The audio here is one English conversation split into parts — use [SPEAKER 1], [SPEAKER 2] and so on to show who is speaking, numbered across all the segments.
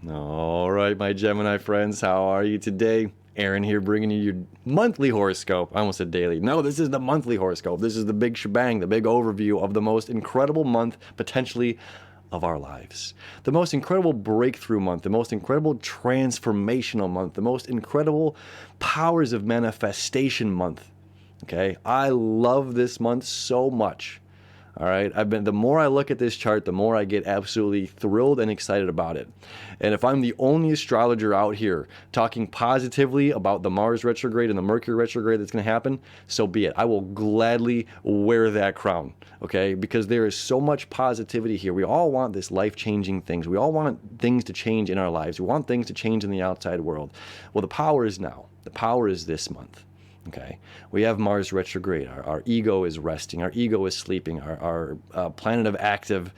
[SPEAKER 1] All right, my Gemini friends, how are you today? Aaron here bringing you your monthly horoscope. I almost said daily. No, this is the monthly horoscope. This is the big shebang, the big overview of the most incredible month, potentially, of our lives. The most incredible breakthrough month, the most incredible transformational month, the most incredible powers of manifestation month. Okay, I love this month so much. All right, the more I look at this chart, the more I get absolutely thrilled and excited about it. And if I'm the only astrologer out here talking positively about the Mars retrograde and the Mercury retrograde that's going to happen, so be it. I will gladly wear that crown, okay? Because there is so much positivity here. We all want this life-changing things. We all want things to change in our lives. We want things to change in the outside world. Well, the power is now. The power is this month. Okay, we have Mars retrograde. Our ego is resting. Our ego is sleeping. Our planet of active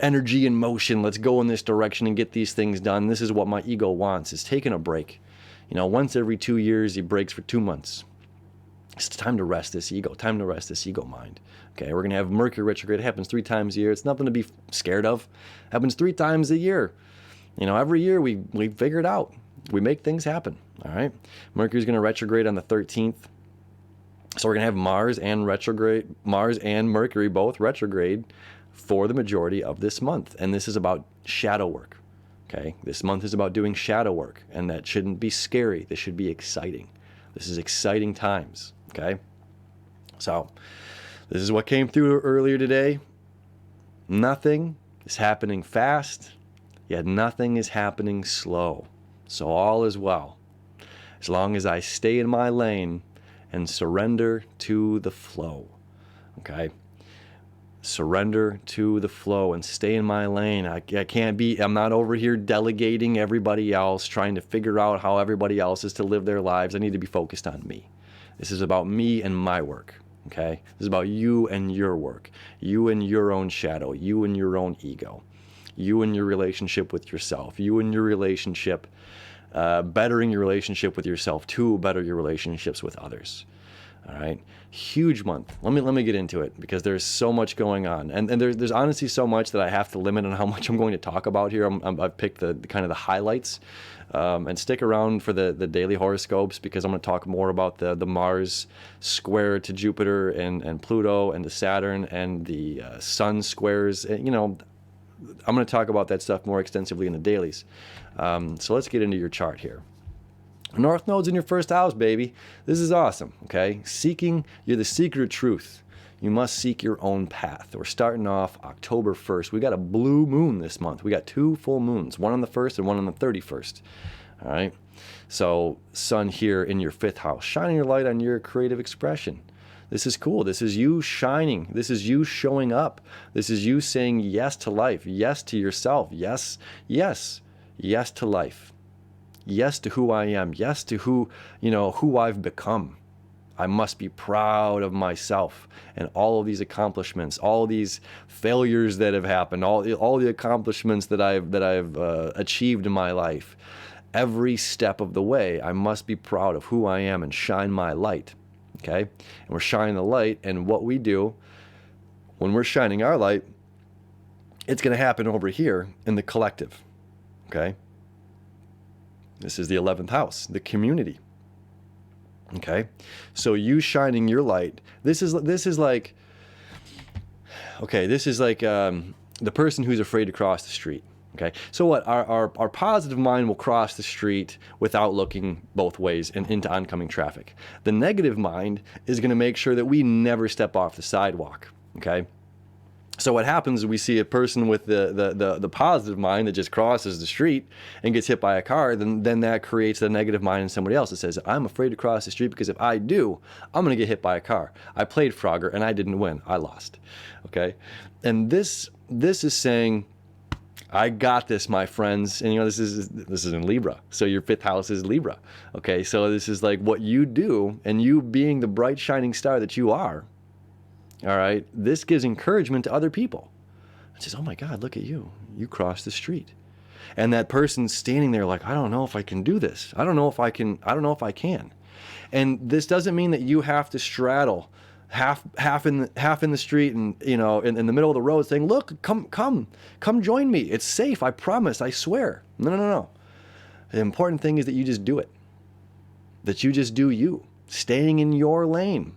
[SPEAKER 1] energy and motion. Let's go in this direction and get these things done. This is what my ego wants, is taking a break. You know, once every 2 years, he breaks for 2 months. It's time to rest this ego. Time to rest this ego mind. Okay, we're going to have Mercury retrograde. It happens 3 times a year. It's nothing to be scared of. It happens 3 times a year. You know, every year we figure it out. We make things happen. All right. Mercury's going to retrograde on the 13th. So we're going to have Mars and Mercury both retrograde for the majority of this month. And this is about shadow work. Okay. This month is about doing shadow work, and that shouldn't be scary. This should be exciting. This is exciting times. Okay. So this is what came through earlier today. Nothing is happening fast, yet nothing is happening slow. So all is well, as long as I stay in my lane and surrender to the flow. Okay? Surrender to the flow and stay in my lane. I'm not over here delegating everybody else, trying to figure out how everybody else is to live their lives. I need to be focused on me. This is about me and my work. Okay? This is about you and your work, you and your own shadow, you and your own ego, you and your relationship with yourself, you and your relationship, bettering your relationship with yourself to better your relationships with others. All right, huge month. Let me get into it, because there's so much going on, and there's honestly so much that I have to limit on how much I'm going to talk about here. I've picked the kind of the highlights, and stick around for the daily horoscopes, because I'm going to talk more about the Mars square to Jupiter and Pluto and to Saturn and the Sun squares. You know, I'm going to talk about that stuff more extensively in the dailies. So let's get into your chart here. North Node's in your first house, baby. This is awesome, okay? You're the seeker of truth. You must seek your own path. We're starting off October 1st. We got a blue moon this month. We got 2 full moons, one on the 1st and one on the 31st. All right? So Sun here in your 5th house, shining your light on your creative expression. This is cool. This is you shining. This is you showing up. This is you saying yes to life, yes to yourself, yes to life, yes to who I am, yes to who I've become. I must be proud of myself and all of these accomplishments, all these failures that have happened, all the accomplishments that I've achieved in my life. Every step of the way, I must be proud of who I am and shine my light. Okay? And we're shining the light, and what we do when we're shining our light, it's going to happen over here in the collective. Okay? This is the 11th house, the community. Okay? So you shining your light, this is like the person who's afraid to cross the street. Okay, so what? Our positive mind will cross the street without looking both ways and into oncoming traffic. The negative mind is going to make sure that we never step off the sidewalk. Okay, so what happens is we see a person with the positive mind that just crosses the street and gets hit by a car. Then that creates a negative mind in somebody else that says, I'm afraid to cross the street because if I do, I'm going to get hit by a car. I played Frogger and I didn't win. I lost. Okay, and this is saying, I got this, my friends. And this is in Libra. So your 5th house is Libra. Okay, so this is like what you do, and you being the bright shining star that you are. All right, this gives encouragement to other people. It says, oh my God, look at you. You crossed the street. And that person's standing there like, I don't know if I can do this. I don't know if I can. And this doesn't mean that you have to straddle half in the street, and in the middle of the road, saying, "Look, come join me. It's safe. I promise. I swear." No. The important thing is that you just do it. That you just do you, staying in your lane,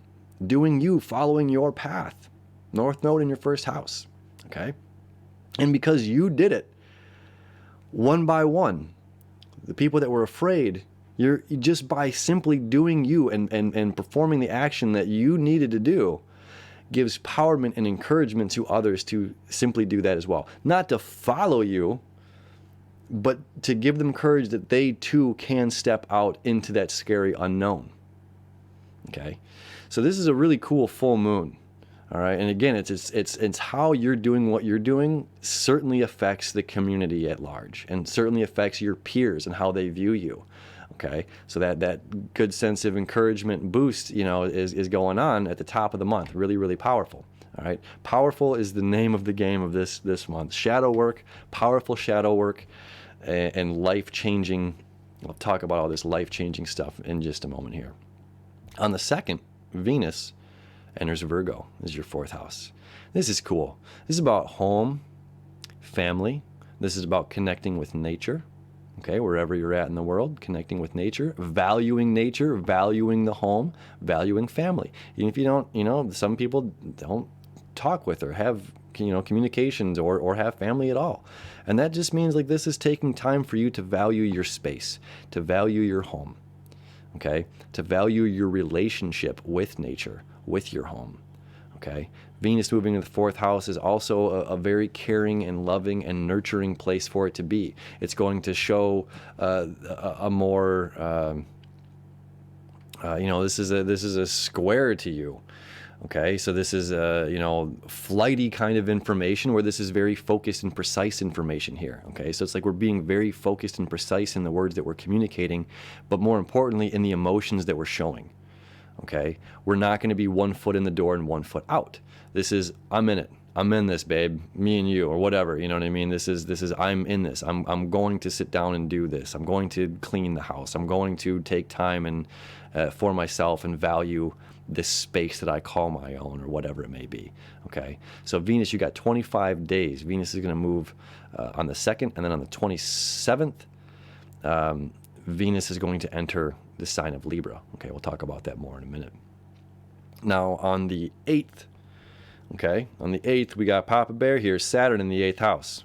[SPEAKER 1] doing you, following your path. North Node in your first house. Okay, and because you did it, one by one, the people that were afraid, you're just by simply doing you and performing the action that you needed to do, gives empowerment and encouragement to others to simply do that as well. Not to follow you, but to give them courage that they too can step out into that scary unknown. Okay, so this is a really cool full moon. All right, and again, it's how you're doing what you're doing certainly affects the community at large, and certainly affects your peers and how they view you. Okay, so that good sense of encouragement boost, is going on at the top of the month. Really, really powerful. All right, powerful is the name of the game of this month. Shadow work, powerful shadow work, and life-changing. I'll talk about all this life-changing stuff in just a moment here. On the 2nd, Venus enters Virgo. This is your 4th house. This is cool. This is about home, family. This is about connecting with nature. Okay, wherever you're at in the world, connecting with nature, valuing the home, valuing family. Even if you don't, some people don't talk with or have, communications or have family at all. And that just means like this is taking time for you to value your space, to value your home, okay? To value your relationship with nature, with your home, okay? Venus moving into the 4th house is also a very caring and loving and nurturing place for it to be. It's going to show a more, this is a square to you. Okay, so this is flighty kind of information where this is very focused and precise information here. Okay, so it's like we're being very focused and precise in the words that we're communicating, but more importantly in the emotions that we're showing. Okay, we're not going to be 1 foot in the door and 1 foot out. This is, I'm in it. I'm in this, babe. Me and you, or whatever. You know what I mean? This is. I'm in this. I'm going to sit down and do this. I'm going to clean the house. I'm going to take time and for myself and value this space that I call my own, or whatever it may be. Okay. So Venus, you got 25 days. Venus is going to move on the 2nd, and then on the 27th, Venus is going to enter the sign of Libra. Okay, we'll talk about that more in a minute. Now on the 8th, we got Papa Bear here, Saturn in the 8th house.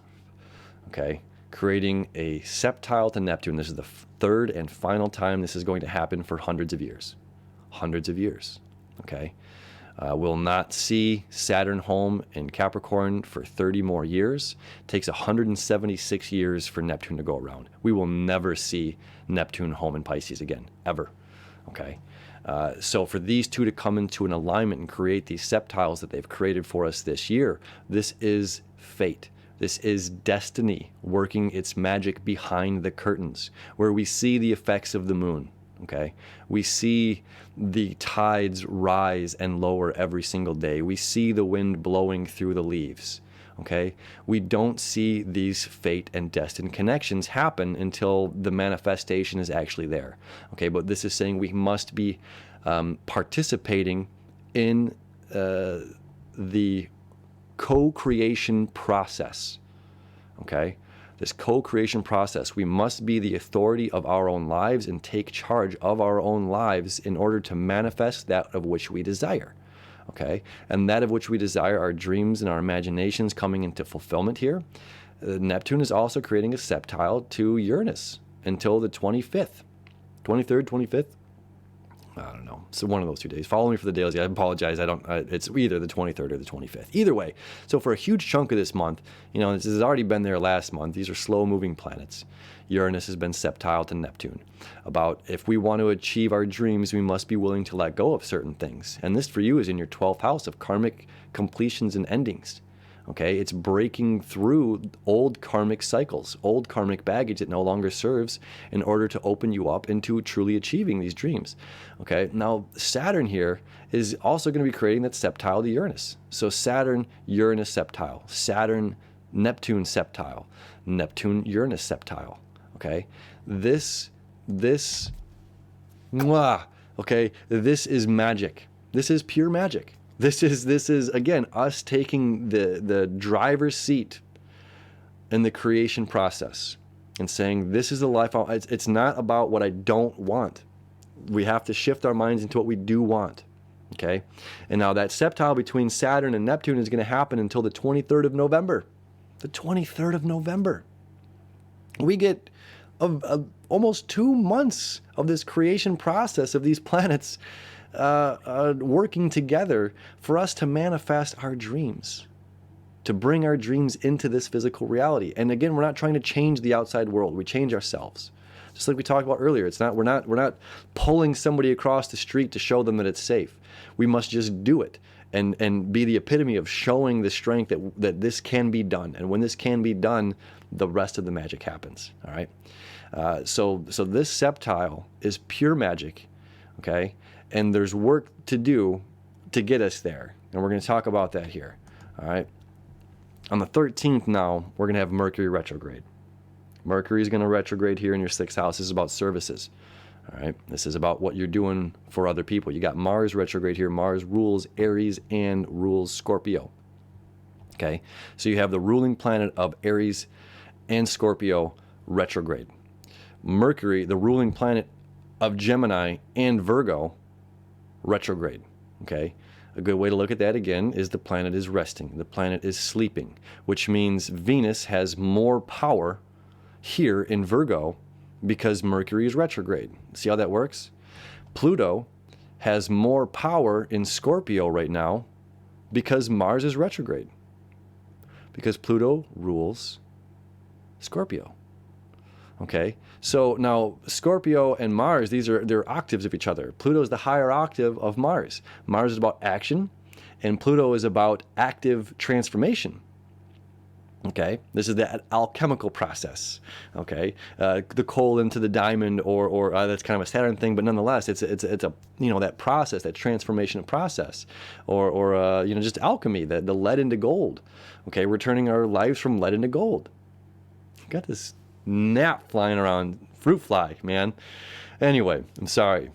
[SPEAKER 1] Okay, creating a septile to Neptune. This is the 3rd and final time this is going to happen for hundreds of years. Okay, we'll not see Saturn home in Capricorn for 30 more years. It takes 176 years for Neptune to go around. We will never see Neptune home in Pisces again, ever. Okay, so for these two to come into an alignment and create these septiles that they've created for us this year, this is fate. This is destiny working its magic behind the curtains, where we see the effects of the moon. Okay, we see the tides rise and lower every single day. We see the wind blowing through the leaves. Okay, we don't see these fate and destined connections happen until the manifestation is actually there. Okay, but this is saying we must be participating in the co-creation process. Okay, this co-creation process. We must be the authority of our own lives and take charge of our own lives in order to manifest that of which we desire. Okay, and that of which we desire, our dreams and our imaginations coming into fulfillment here. Neptune is also creating a septile to Uranus until the 25th, 23rd, 25th. I don't know. So one of those 2 days. Follow me for the days. I apologize. It's either the 23rd or the 25th. Either way. So for a huge chunk of this month, this has already been there last month. These are slow moving planets. Uranus has been septile to Neptune. About if we want to achieve our dreams, we must be willing to let go of certain things. And this for you is in your 12th house of karmic completions and endings. Okay, it's breaking through old karmic cycles, old karmic baggage that no longer serves in order to open you up into truly achieving these dreams. Okay, now Saturn here is also going to be creating that septile to Uranus. So Saturn, Uranus septile, Saturn, Neptune septile, Neptune, Uranus septile. Okay, this is magic. This is pure magic. This is again us taking the driver's seat in the creation process and saying, this is the life it's not about what I don't want. We have to shift our minds into what we do want. Okay? And now that septile between Saturn and Neptune is going to happen until the 23rd of November. The 23rd of November. We get almost 2 months of this creation process of these planets working together for us to manifest our dreams, to bring our dreams into this physical reality. And again, we're not trying to change the outside world. We change ourselves. Just like we talked about earlier, we're not pulling somebody across the street to show them that it's safe. We must just do it and be the epitome of showing the strength that this can be done. And when this can be done, the rest of the magic happens. All right. So this septile is pure magic. Okay. And there's work to do to get us there. And we're going to talk about that here. All right. On the 13th now, we're going to have Mercury retrograde. Mercury is going to retrograde here in your 6th house. This is about services. All right. This is about what you're doing for other people. You got Mars retrograde here. Mars rules Aries and rules Scorpio. Okay. So you have the ruling planet of Aries and Scorpio retrograde. Mercury, the ruling planet of Gemini and Virgo, retrograde. Okay. A good way to look at that again is the planet is resting. The planet is sleeping, which means Venus has more power here in Virgo because Mercury is retrograde. See how that works? Pluto has more power in Scorpio right now because Mars is retrograde. Because Pluto rules Scorpio. Okay, so now Scorpio and Mars, they're octaves of each other. Pluto is the higher octave of Mars. Mars is about action, and Pluto is about active transformation. Okay, this is the alchemical process. Okay, the coal into the diamond, or that's kind of a Saturn thing, but nonetheless, it's a that process, that transformation process, or just alchemy, the lead into gold. Okay, we're turning our lives from lead into gold. Got this gnat flying around, fruit fly, man. Anyway, I'm sorry.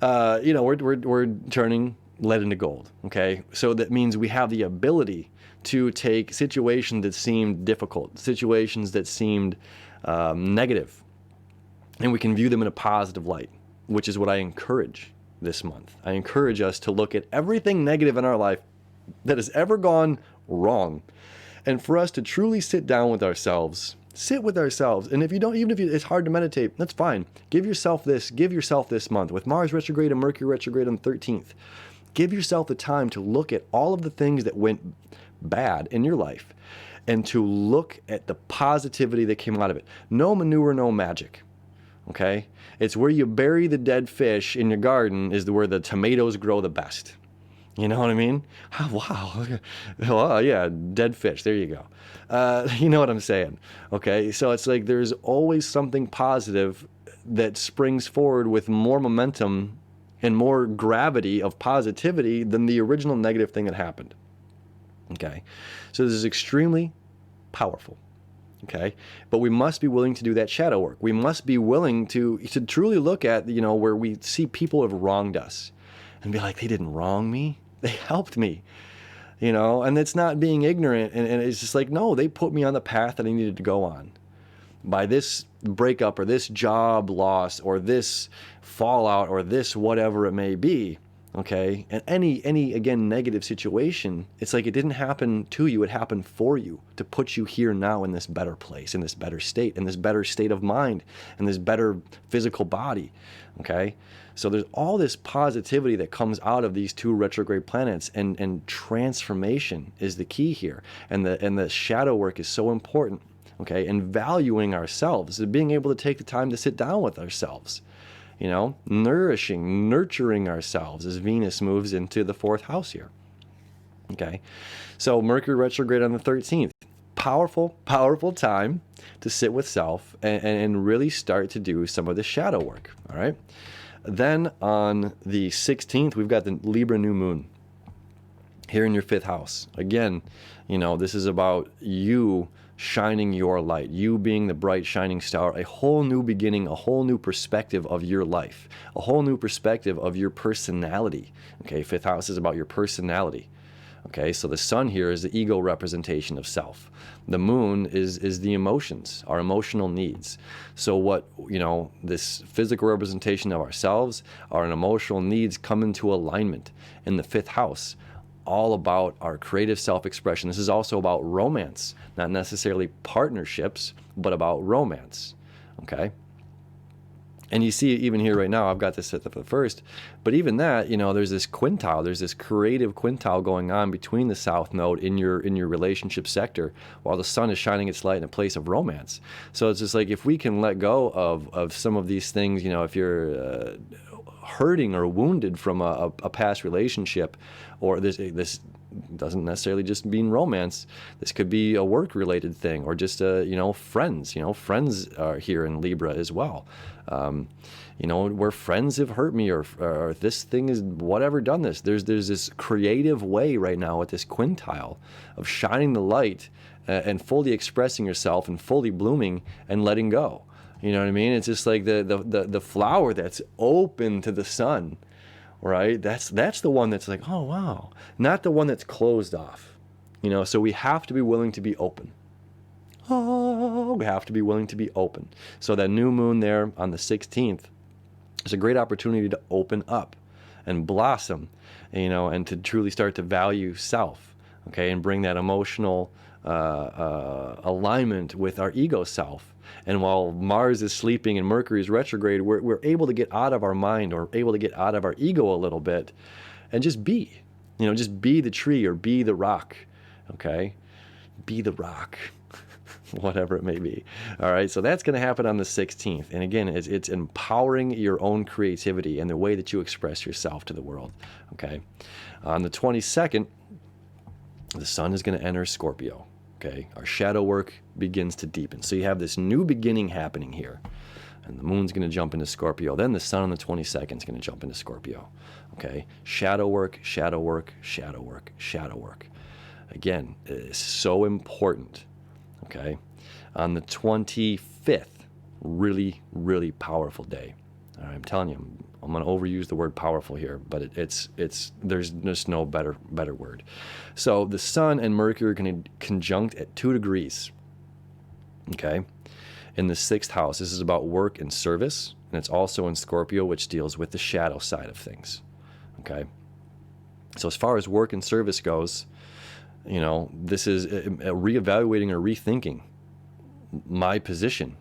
[SPEAKER 1] We're turning lead into gold. Okay, so that means we have the ability to take situations that seemed difficult, situations that seemed negative, and we can view them in a positive light, which is what I encourage this month. I encourage us to look at everything negative in our life that has ever gone wrong, and for us to truly sit down with ourselves. Sit with ourselves. And if you don't, even if it's hard to meditate, that's fine. Give yourself this month with Mars retrograde and Mercury retrograde on the 13th. Give yourself the time to look at all of the things that went bad in your life and to look at the positivity that came out of it. No manure, no magic. Okay? It's where you bury the dead fish in your garden is where the tomatoes grow the best. You know what I mean? Oh, wow. Well, yeah, dead fish. There you go. You know what I'm saying? Okay, so it's like there's always something positive that springs forward with more momentum and more gravity of positivity than the original negative thing that happened. Okay, so this is extremely powerful. Okay, but we must be willing to do that shadow work. We must be willing to truly look at, where we see people have wronged us and be like, they didn't wrong me. They helped me, and it's not being ignorant. And it's just like, no, they put me on the path that I needed to go on. By this breakup or this job loss or this fallout or this whatever it may be, okay? And any again, negative situation, it's like it didn't happen to you. It happened for you to put you here now in this better place, in this better state, in this better state of mind, in this better physical body, okay? So there's all this positivity that comes out of these two retrograde planets, and transformation is the key here. And the shadow work is so important, okay? And valuing ourselves, being able to take the time to sit down with ourselves, nurturing ourselves as Venus moves into the 4th house here, okay? So Mercury retrograde on the 13th. Powerful, powerful time to sit with self and really start to do some of the shadow work, all right? Then on the 16th, we've got the Libra New Moon here in your 5th house. Again, this is about you shining your light, you being the bright shining star, a whole new beginning, a whole new perspective of your life, a whole new perspective of your personality. Okay, fifth house is about your personality. Okay, so the sun here is the ego representation of self. The moon is the emotions, our emotional needs. So what, this physical representation of ourselves, our emotional needs come into alignment in the fifth house, all about our creative self-expression. This is also about romance, not necessarily partnerships, but about romance, okay? And you see even here right now, I've got this at the first, but even that, there's this quintile, there's this creative quintile going on between the south node in your relationship sector, while the sun is shining its light in a place of romance. So it's just like, if we can let go of some of these things, if you're hurting or wounded from a past relationship, or this doesn't necessarily just mean romance. This could be a work-related thing, or just friends. Friends are here in Libra as well. Where friends have hurt me, or this thing is whatever done this. There's this creative way right now at this quintile of shining the light and fully expressing yourself and fully blooming and letting go. You know what I mean? It's just like the flower that's open to the sun, right? That's the one that's like, oh wow, not the one that's closed off. So we have to be willing to be open. Oh, we have to be willing to be open. So that new moon there on the 16th is a great opportunity to open up and blossom, and to truly start to value self, okay, and bring that emotional alignment with our ego self. And while Mars is sleeping and Mercury is retrograde, we're able to get out of our mind, or able to get out of our ego a little bit and just be, just be the tree or be the rock, okay? Be the rock, whatever it may be. All right, so that's going to happen on the 16th. And again, it's empowering your own creativity and the way that you express yourself to the world, okay? On the 22nd, the sun is going to enter Scorpio. Okay, our shadow work begins to deepen. So you have this new beginning happening here. And the moon's going to jump into Scorpio. Then the sun on the 22nd is going to jump into Scorpio. Okay, shadow work, shadow work, shadow work, shadow work. Again, it's so important. Okay, on the 25th, really, really powerful day. All right, I'm telling you, I'm going to overuse the word powerful here, but there's just no better word. So the sun and Mercury are going to conjunct at 2 degrees, okay, in the 6th house. This is about work and service, and it's also in Scorpio, which deals with the shadow side of things, okay? So as far as work and service goes, this is a reevaluating or rethinking my position.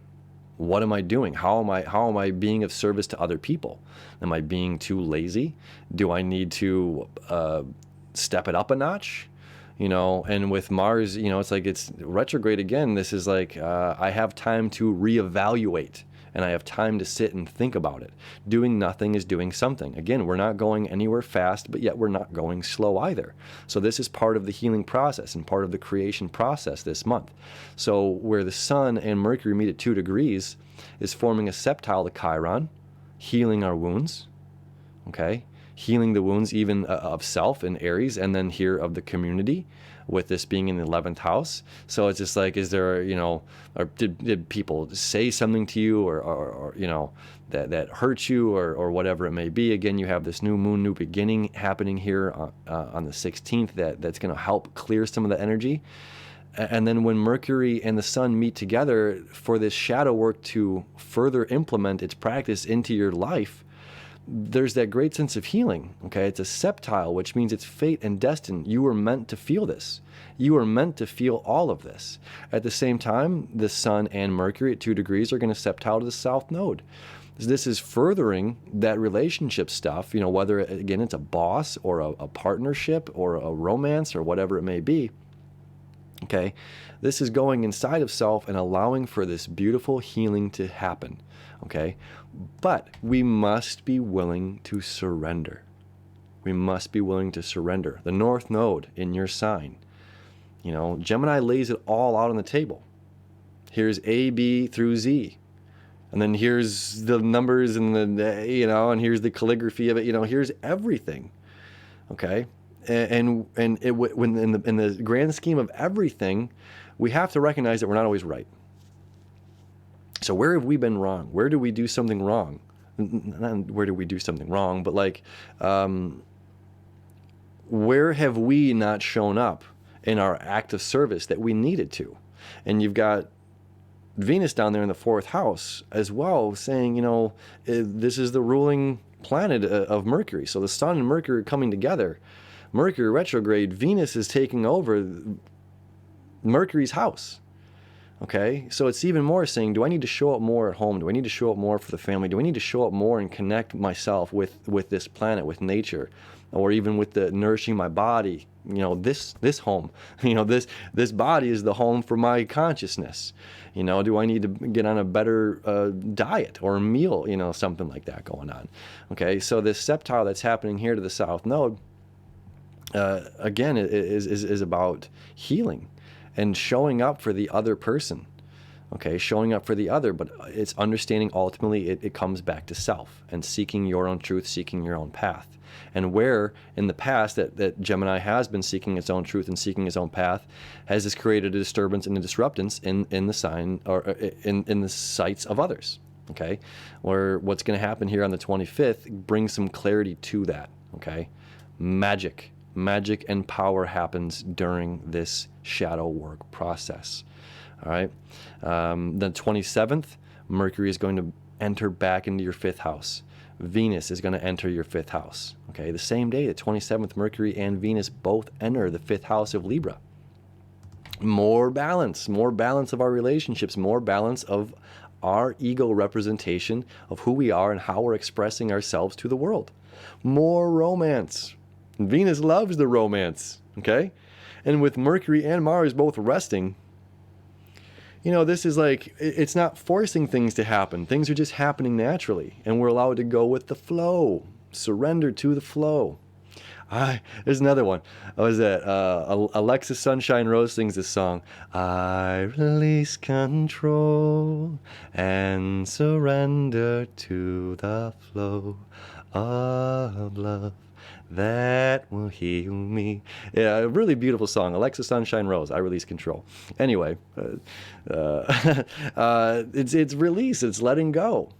[SPEAKER 1] What am I doing? How am I being of service to other people? Am I being too lazy? Do I need to step it up a notch? And with Mars, it's like it's retrograde again. This is like I have time to reevaluate, and I have time to sit and think about it. Doing nothing is doing something. Again, we're not going anywhere fast, but yet we're not going slow either. So this is part of the healing process and part of the creation process this month. So where the sun and Mercury meet at 2 degrees is forming a septile to Chiron, healing our wounds, okay? Healing the wounds even of self in Aries, and then here of the community, with this being in the 11th house. So it's just like, is there, or did people say something to you, or that hurt you, or whatever it may be. Again, you have this new moon, new beginning happening here on the 16th that's going to help clear some of the energy. And then when Mercury and the sun meet together for this shadow work to further implement its practice into your life, there's that great sense of healing, okay? It's a septile, which means it's fate and destined. You were meant to feel this. You were meant to feel all of this. At the same time, the sun and Mercury at 2 degrees are going to septile to the south node. This is furthering that relationship stuff, whether, again, it's a boss or a partnership or a romance or whatever it may be, okay? This is going inside of self and allowing for this beautiful healing to happen, okay? But we must be willing to surrender. We must be willing to surrender. The North Node in your sign, Gemini lays it all out on the table. Here's A, B through Z. And then here's the numbers and and here's the calligraphy of it. Here's everything, okay? And when in the grand scheme of everything, we have to recognize that we're not always right. So where have we been wrong? Where do we do something wrong? Not where do we do something wrong, but like, where have we not shown up in our act of service that we needed to? And you've got Venus down there in the 4th house as well, saying, this is the ruling planet of Mercury. So the Sun and Mercury are coming together. Mercury retrograde, Venus is taking over Mercury's house. Okay, so it's even more saying, do I need to show up more at home? Do I need to show up more for the family? Do I need to show up more and connect myself with this planet, with nature, or even with the nourishing my body? This home, this body is the home for my consciousness. Do I need to get on a better diet or a meal? Something like that going on. Okay, so this septile that's happening here to the South Node, again, is about healing and showing up for the other person. Okay, showing up for the other, but it's understanding ultimately it comes back to self and seeking your own truth, seeking your own path. And where in the past that Gemini has been seeking its own truth and seeking its own path, has this created a disturbance and a disruptance in the sign or in the sights of others. Okay, where what's going to happen here on the 25th brings some clarity to that. Okay, magic and power happens during this shadow work process. All right, the 27th, Mercury is going to enter back into your 5th house. Venus is going to enter your 5th house. Okay, the same day, the 27th, Mercury and Venus both enter the 5th house of Libra. More balance of our relationships, more balance of our ego representation of who we are and how we're expressing ourselves to the world. More romance. Venus loves the romance, okay? And with Mercury and Mars both resting, this is like, it's not forcing things to happen. Things are just happening naturally, and we're allowed to go with the flow, surrender to the flow. There's another one. What was that? Alexis Sunshine Rose sings this song. I release control and surrender to the flow of love that will heal me. Yeah, a really beautiful song. Alexis Sunshine Rose, I release control. Anyway, it's release, it's letting go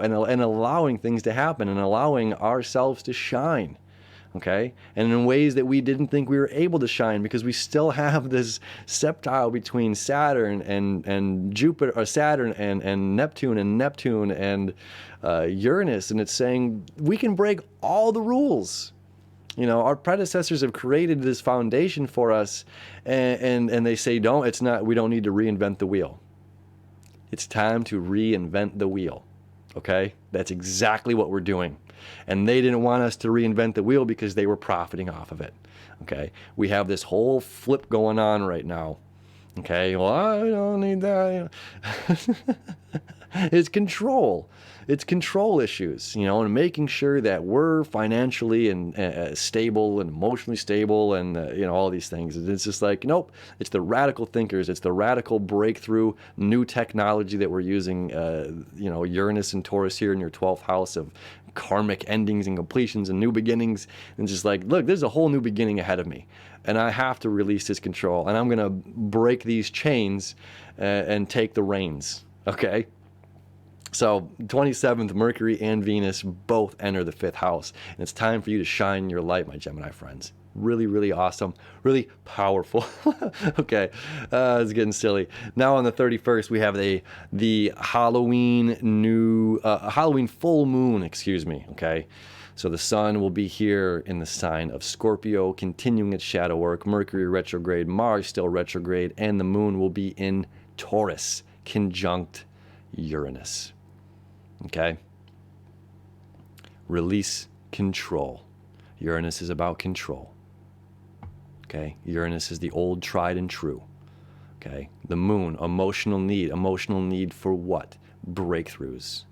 [SPEAKER 1] and allowing things to happen and allowing ourselves to shine. Okay, and in ways that we didn't think we were able to shine, because we still have this septile between Saturn and Jupiter, or Saturn and Neptune and Uranus, and it's saying we can break all the rules. Our predecessors have created this foundation for us, and they say we don't need to reinvent the wheel. It's time to reinvent the wheel. Okay, that's exactly what we're doing. And they didn't want us to reinvent the wheel because they were profiting off of it. Okay, we have this whole flip going on right now. Okay, well, I don't need that. It's control. It's control issues, and making sure that we're financially and stable and emotionally stable and, all these things. It's just like, nope, it's the radical thinkers. It's the radical breakthrough new technology that we're using, Uranus and Taurus here in your 12th house of karmic endings and completions and new beginnings. And just like, look, there's a whole new beginning ahead of me. And I have to release this control. And I'm going to break these chains and take the reins. Okay? So 27th, Mercury and Venus both enter the 5th house. And it's time for you to shine your light, my Gemini friends. Really, really awesome. Really powerful. Okay, it's getting silly. Now on the 31st, we have the Halloween full moon, okay? So the sun will be here in the sign of Scorpio, continuing its shadow work. Mercury retrograde, Mars still retrograde, and the moon will be in Taurus, conjunct Uranus. Okay? Release control. Uranus is about control. Okay? Uranus is the old, tried and true. Okay? The moon, emotional need. Emotional need for what? Breakthroughs.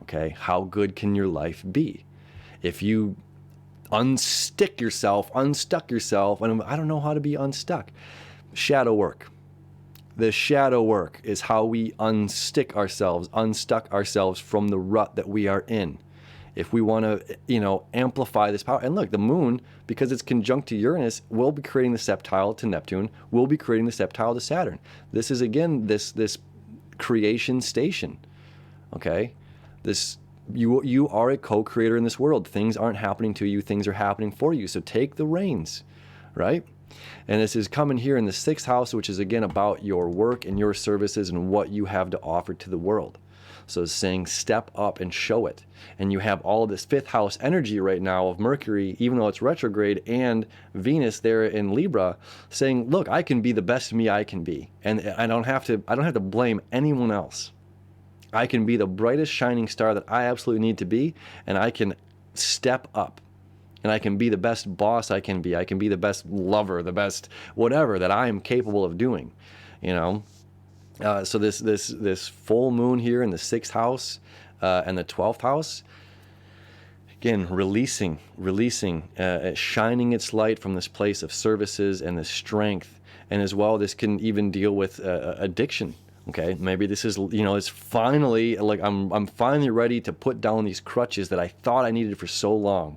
[SPEAKER 1] Okay? How good can your life be? If you unstuck yourself, and I don't know how to be unstuck. Shadow work. The shadow work is how we unstuck ourselves from the rut that we are in. if we want to, amplify this power. And look, the moon, because it's conjunct to Uranus, will be creating the septile to Neptune, will be creating the septile to Saturn. This is, again, this creation station, okay? You are a co-creator in this world. Things aren't happening to you, things are happening for you. So take the reins, right? And this is coming here in the 6th house, which is, again, about your work and your services and what you have to offer to the world. So it's saying step up and show it. And you have all of this 5th house energy right now of Mercury, even though it's retrograde, and Venus there in Libra, saying, look, I can be the best me I can be. And I don't have to blame anyone else. I can be the brightest shining star that I absolutely need to be, and I can step up. And I can be the best boss I can be. I can be the best lover, the best whatever that I am capable of doing, So this full moon here in the 6th house and the 12th house, again, releasing, shining its light from this place of services and this strength. And as well, this can even deal with addiction. Okay, maybe this is, it's finally, like, I'm finally ready to put down these crutches that I thought I needed for so long.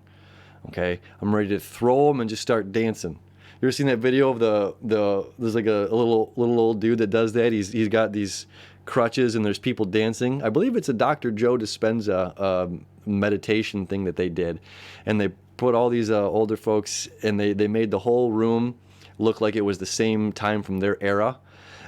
[SPEAKER 1] Okay, I'm ready to throw them and just start dancing. You ever seen that video of there's like a little old dude that does that? He's got these crutches and there's people dancing. I believe it's a Dr. Joe Dispenza meditation thing that they did. And they put all these older folks, and they made the whole room look like it was the same time from their era.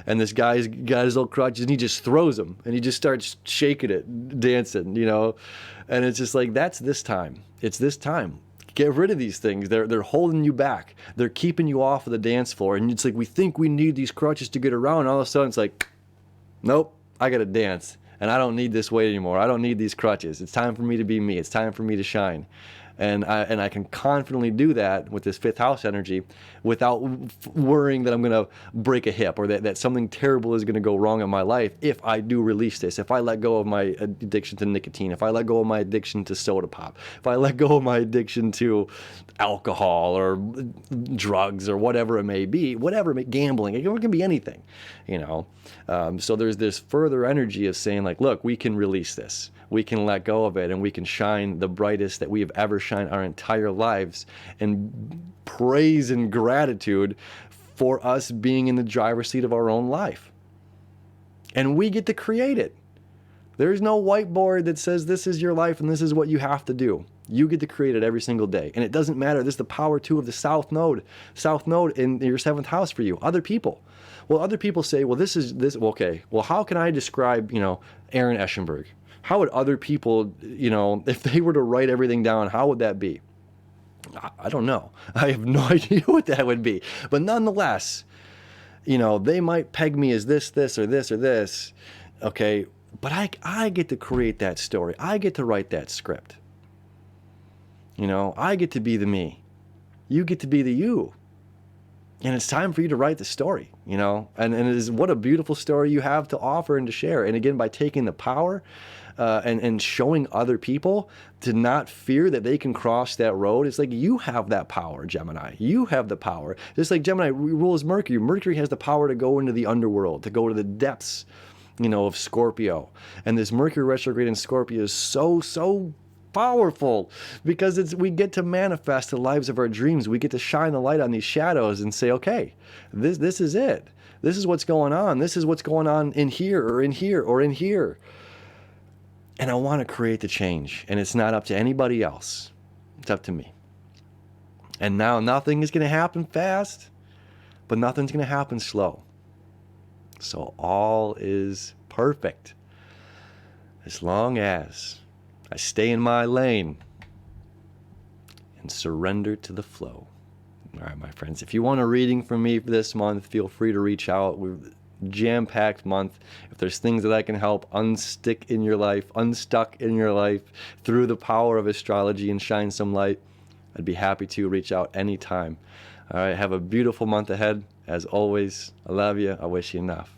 [SPEAKER 1] And this guy's got his little crutches, and he just throws them, and he just starts shaking it, dancing, And it's just like, that's this time. It's this time. Get rid of these things. They're holding you back. They're keeping you off of the dance floor. And it's like, we think we need these crutches to get around. And all of a sudden, it's like, nope, I got to dance. And I don't need this weight anymore. I don't need these crutches. It's time for me to be me. It's time for me to shine. And I can confidently do that with this 5th house energy without worrying that I'm going to break a hip or that something terrible is going to go wrong in my life if I do release this, if I let go of my addiction to nicotine, if I let go of my addiction to soda pop, if I let go of my addiction to alcohol or drugs or whatever it may be, gambling, it can be anything, So there's this further energy of saying, like, look, we can release this. We can let go of it, and we can shine the brightest that we have ever shined our entire lives, and praise and gratitude for us being in the driver's seat of our own life. And we get to create it. There's no whiteboard that says this is your life and this is what you have to do. You get to create it every single day. And it doesn't matter. This is the power, too, of the South Node in your 7th house for you. Other people. Well, other people say, well, okay. Well, how can I describe, Aaron Eschenburg? How would other people, if they were to write everything down, how would that be? I don't know. I have no idea what that would be. But nonetheless, they might peg me as this, or this, or this. Okay. But I get to create that story. I get to write that script. I get to be the me. You get to be the you. And it's time for you to write the story, and it is, what a beautiful story you have to offer and to share. And again, by taking the power and showing other people to not fear that they can cross that road, it's like, you have that power, Gemini. You have the power. Just like Gemini rules Mercury. Mercury has the power to go into the underworld, to go to the depths, of Scorpio. And this Mercury retrograde in Scorpio is so powerful, because we get to manifest the lives of our dreams. We get to shine the light on these shadows and say, okay, this is it. This is what's going on. This is what's going on in here or in here or in here. And I want to create the change. And it's not up to anybody else. It's up to me. And now nothing is going to happen fast, but nothing's going to happen slow. So all is perfect as long as I stay in my lane and surrender to the flow. All right, my friends, if you want a reading from me for this month, feel free to reach out. We're a jam-packed month. If there's things that I can help unstuck in your life through the power of astrology and shine some light, I'd be happy to. Reach out anytime. All right, have a beautiful month ahead. As always, I love you. I wish you enough.